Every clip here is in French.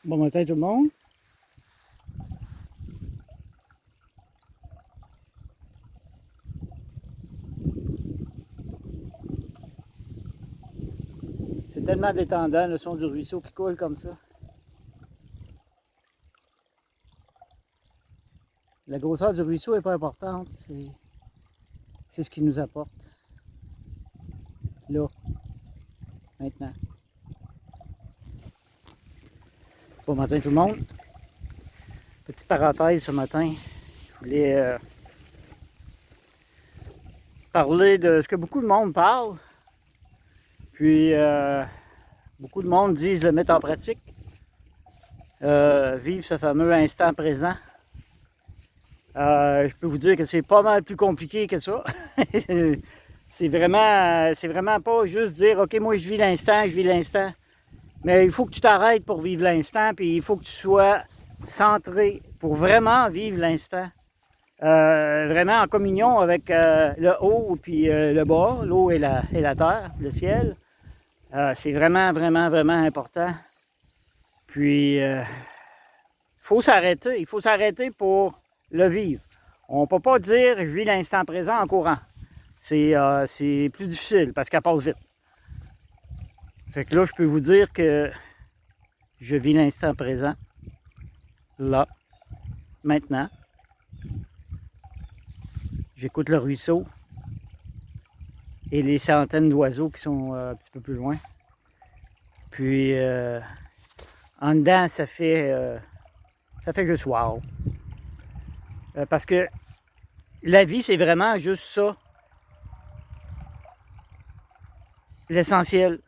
Bon matin tout le monde. C'est tellement détendant le son du ruisseau qui coule comme ça. La grosseur du ruisseau n'est pas importante, c'est ce qu'il nous apporte. Là, maintenant. Bon matin tout le monde. Petite parenthèse ce matin. Je voulais parler de ce que beaucoup de monde parle. Puis beaucoup de monde disent le mettre en pratique. Vivre ce fameux instant présent. Je peux vous dire que c'est pas mal plus compliqué que ça. c'est vraiment pas juste dire ok, moi je vis l'instant. Mais il faut que tu t'arrêtes pour vivre l'instant, puis il faut que tu sois centré pour vraiment vivre l'instant. Vraiment en communion avec le haut puis le bas, l'eau et la terre, le ciel. C'est vraiment important. Puis, il faut s'arrêter pour le vivre. On ne peut pas dire je vis l'instant présent en courant. C'est plus difficile parce qu'elle passe vite. Fait que là, je peux vous dire que je vis l'instant présent, là, maintenant. J'écoute le ruisseau et les centaines d'oiseaux qui sont un petit peu plus loin. Puis, en dedans, ça fait juste wow. Parce que la vie, c'est vraiment juste ça. L'essentiel.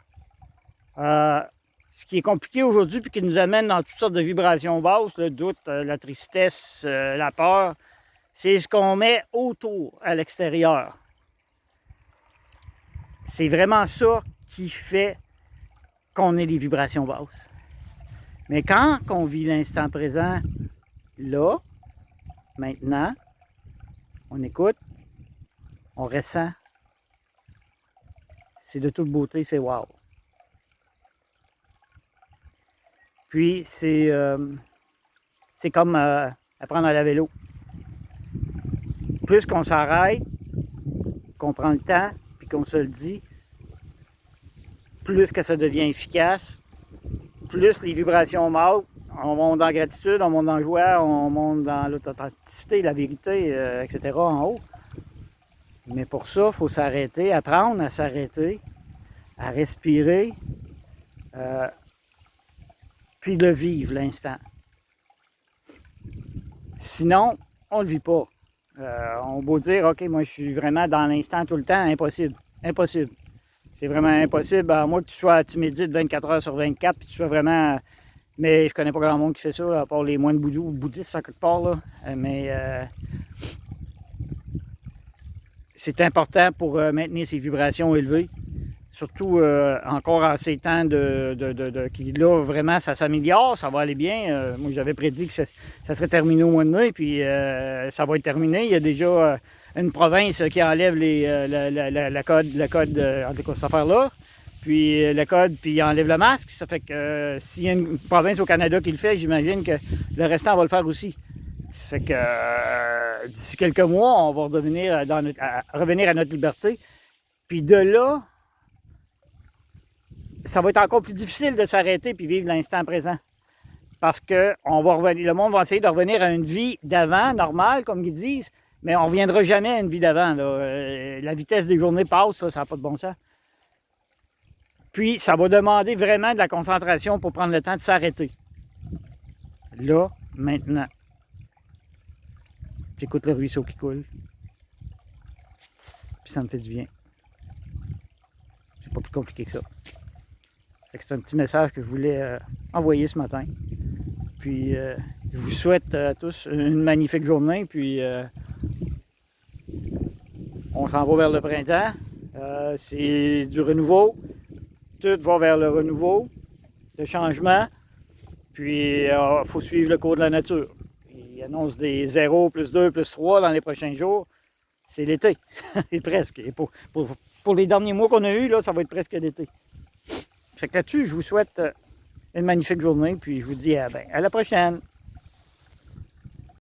Ce qui est compliqué aujourd'hui puis qui nous amène dans toutes sortes de vibrations basses, le doute, la tristesse, la peur, c'est ce qu'on met autour, à l'extérieur. C'est vraiment ça qui fait qu'on ait des vibrations basses. Mais quand on vit l'instant présent, là, maintenant, on écoute, on ressent, c'est de toute beauté, c'est wow. Puis c'est comme apprendre à la vélo. Plus qu'on s'arrête, qu'on prend le temps, puis qu'on se le dit, plus que ça devient efficace, plus les vibrations montent, on monte dans la gratitude, on monte dans la joie, on monte dans l'authenticité, la vérité, etc. en haut. Mais pour ça, il faut s'arrêter, apprendre à s'arrêter, à respirer, puis de vivre l'instant. Sinon, on ne le vit pas. On va dire, OK, moi je suis vraiment dans l'instant tout le temps, impossible. Impossible. C'est vraiment impossible. À moins que tu médites 24 heures sur 24, puis tu sois vraiment... Mais je connais pas grand monde qui fait ça, à part les moines bouddhistes à quelque part, là. Mais c'est important pour maintenir ses vibrations élevées. Surtout encore en ces temps qui là, vraiment, ça s'améliore, ça va aller bien. Moi, j'avais prédit que ça serait terminé au mois de mai, puis ça va être terminé. Il y a déjà une province qui enlève le code, en tout cas, cette affaire-là. Puis le code, puis il enlève le masque. Ça fait que s'il y a une province au Canada qui le fait, j'imagine que le restant va le faire aussi. Ça fait que d'ici quelques mois, on va revenir à notre liberté. Puis de là, ça va être encore plus difficile de s'arrêter puis vivre l'instant présent. Parce que le monde va essayer de revenir à une vie d'avant, normale, comme ils disent, mais on ne reviendra jamais à une vie d'avant. La vitesse des journées passe, ça n'a pas de bon sens. Puis, ça va demander vraiment de la concentration pour prendre le temps de s'arrêter. Là, maintenant. J'écoute le ruisseau qui coule. Puis ça me fait du bien. C'est pas plus compliqué que ça. C'est un petit message que je voulais envoyer ce matin. Puis je vous souhaite à tous une magnifique journée. Puis on s'en va vers le printemps. C'est du renouveau. Tout va vers le renouveau, le changement. Puis il faut suivre le cours de la nature. Il annonce des 0, plus 2, plus 3 dans les prochains jours. C'est l'été. C'est presque. Et pour les derniers mois qu'on a eus, là, ça va être presque l'été. Fait que là-dessus, je vous souhaite une magnifique journée, puis je vous dis à la prochaine.